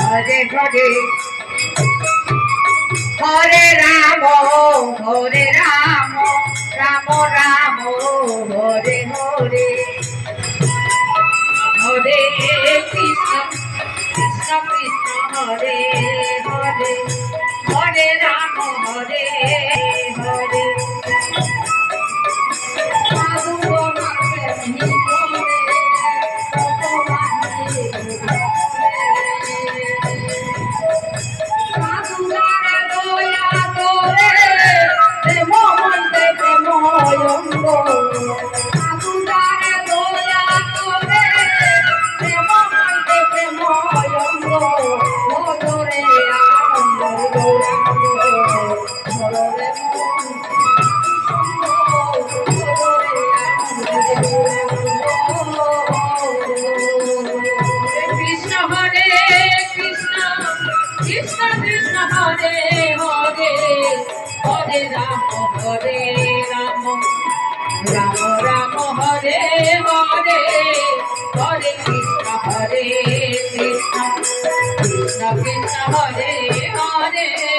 Hare Hare Hare Ram Ram Ram Hare Hare Hare Krishna Krishna Krishna Hare Hare Hare Ram Hare Hare Hare Rama Rama Rama Hare Hare Hare Krishna Krishna Krishna Hare Hare